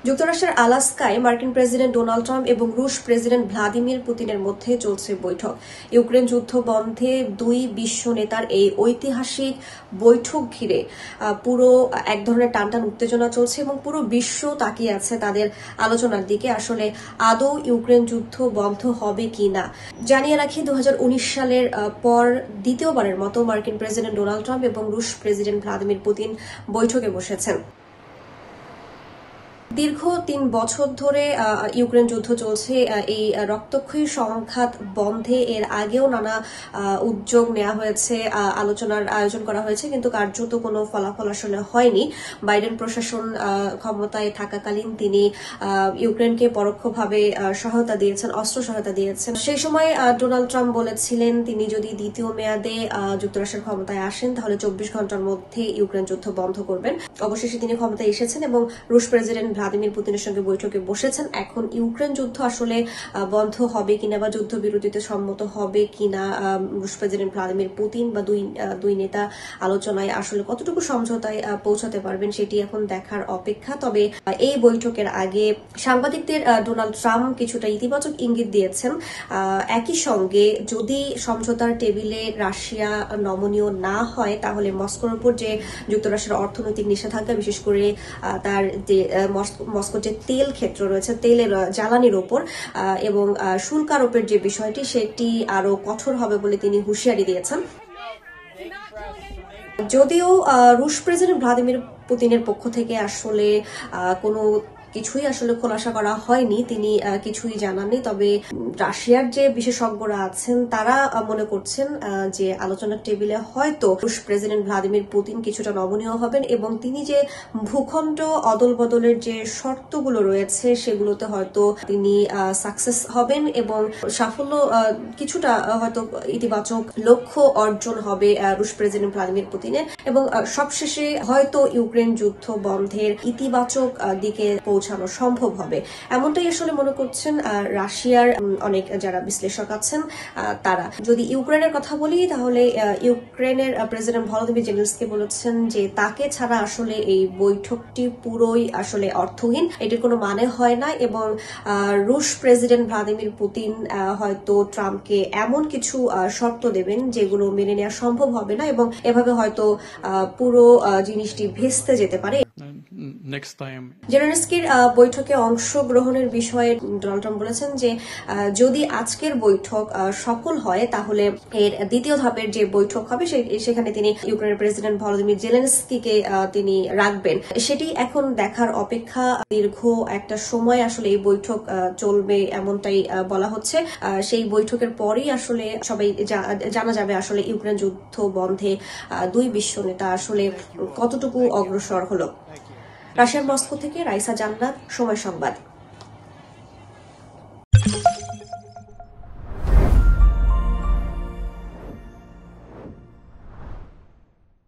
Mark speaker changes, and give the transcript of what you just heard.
Speaker 1: যুক্তরাষ্ট্রের আলাস্কায় মার্কিন president Donald Trump এবং রুশ প্রেসিডেন্ট ভ্লাদিমির পুতিনের মধ্যে চলছে বৈঠক। ইউক্রেন যুদ্ধ বন্ধে দুই বিশ্ব নেতার এই ঐতিহাসিক বৈঠক ঘিরে পুরো এক ধরনের টানটান উত্তেজনা চলছে এবং পুরো বিশ্ব তাকিয়ে আছে তাদের আলোচনার দিকে। আসলে আদৌ ইউক্রেন যুদ্ধ বন্ধ হবে কিনা। জানিয়ে রাখি, 2019 সালের পর দ্বিতীয়বারের মতো মার্কিন প্রেসিডেন্ট ডোনাল্ড ট্রাম্প এবং রুশ প্রেসিডেন্ট ভ্লাদিমির পুতিন বৈঠকে বসেছেন। দীর্ঘ 3 বছর ধরে ইউক্রেন যুদ্ধ চলছে। এই রক্তক্ষয়ী সংঘাত বন্ধে এর আগেও নানা উদ্যোগ নেওয়া হয়েছে, আলোচনার আয়োজন করা হয়েছে, কিন্তু কার্যত কোনো ফলাফল আসলে হয়নি। বাইডেন প্রশাসন ক্ষমতায় থাকাকালীন তিনি ইউক্রেনকে পরোক্ষভাবে সহায়তা দিয়েছেন, অস্ত্র সহায়তা দিয়েছেন। সেই সময় ডোনাল্ড ট্রাম্প বলেছিলেন তিনি যদি দ্বিতীয় মেয়াদে যুক্তরাষ্ট্রের ক্ষমতায় আসেন তাহলে 24 ঘন্টার মধ্যে ইউক্রেন যুদ্ধ বন্ধ করবেন। অবশেষে তিনি ক্ষমতায় এসেছেন এবং রুশ প্রেসিডেন্ট ভ্লাদিমির পুতিনের সঙ্গে বৈঠকে বসেছেন। এখন ইউক্রেন যুদ্ধ আসলে বন্ধ হবে কিনা বা যুদ্ধবিরতিতে সম্মত হবে কিনা, রুশ প্রেসিডেন্ট ভ্লাদিমির পুতিন বা দুই নেতা আলোচনায় আসলে কতটুকু সমঝোতায় পৌঁছাতে পারবেন সেটি এখন দেখার অপেক্ষা। তবে এই বৈঠকের আগে সাংবাদিকদের ডোনাল্ড ট্রাম্প কিছুটা ইতিবাচক ইঙ্গিত দিয়েছেন। একই সঙ্গে যদি সমঝোতার টেবিলে রাশিয়া নমনীয় না হয় তাহলে মস্কোর উপর যে যুক্তরাষ্ট্রের অর্থনৈতিক নিষেধাজ্ঞা, বিশেষ করে তার যে মস্কোর যে তেল ক্ষেত্র রয়েছে, তেলের জ্বালানির ওপর এবং শুল্ক আরোপের যে বিষয়টি সেটি আরো কঠোর হবে বলে তিনি হুঁশিয়ারি দিয়েছেন। যদিও রুশ প্রেসিডেন্ট ভ্লাদিমির পুতিনের পক্ষ থেকে আসলে কোনো কিছুই আসলে খোলাসা করা হয়নি, তিনি কিছুই জানাননি। তবে রাশিয়ার যে বিশেষজ্ঞরা আছেন তারা মনে করছেন যে আলোচনার টেবিলে হয়তো রুশ প্রেসিডেন্ট ভ্লাদিমির পুতিন কিছুটা নমনীয় হবেন এবং তিনি যে ভূখণ্ড অদল বদলের যে শর্তগুলো রয়েছে সেগুলোতে হয়তো তিনি সাকসেস হবেন এবং সাফল্য কিছুটা হয়তো ইতিবাচক লক্ষ্য অর্জন হবে রুশ প্রেসিডেন্ট ভ্লাদিমির পুতিনের এবং সবশেষে হয়তো ইউক্রেন যুদ্ধ বন্ধের ইতিবাচক দিকে পৌঁছানো সম্ভব হবে, এমনটাই আসলে মনে করছেন রাশিয়ার অনেক যারা বিশ্লেষক আছেন তারা। যদি ইউক্রেনের কথা বলি তাহলে ইউক্রেনের প্রেসিডেন্ট ভলোদিমির জেলেনস্কি বলেছেন যে তাকে ছাড়া আসলে এই বৈঠকটি পুরোই আসলে অর্থহীন, এটির কোনো মানে হয় না এবং রুশ প্রেসিডেন্ট ভ্লাদিমির পুতিন হয়তো ট্রাম্পকে এমন কিছু শর্ত দেবেন যেগুলো মেনে নেওয়া সম্ভব হবে না এবং এভাবে হয়তো পুরো জিনিসটি ভেস্তে যেতে পারে। জেলেনস্কির বৈঠকে অংশগ্রহণের বিষয়ে ডোনাল্ড ট্রাম্প বলেছেন যে যদি আজকের বৈঠক সফল হয় তাহলে এর দ্বিতীয় ধাপের যে বৈঠক হবে সেখানে তিনি ইউক্রেনের প্রেসিডেন্ট ভলোদিমির জেলেনস্কিকে তিনি রাখবেন। সেটি এখন দেখার অপেক্ষা। দীর্ঘ একটা সময় আসলে এই বৈঠক চলবে এমনটাই বলা হচ্ছে। সেই বৈঠকের পরেই আসলে সবাই জানা যাবে আসলে ইউক্রেন যুদ্ধ বন্ধে দুই বিশ্ব নেতা আসলে কতটুকু অগ্রসর হলো। রাশিয়ার মস্কো থেকে রাইসা জান্নাত, সময় সংবাদ।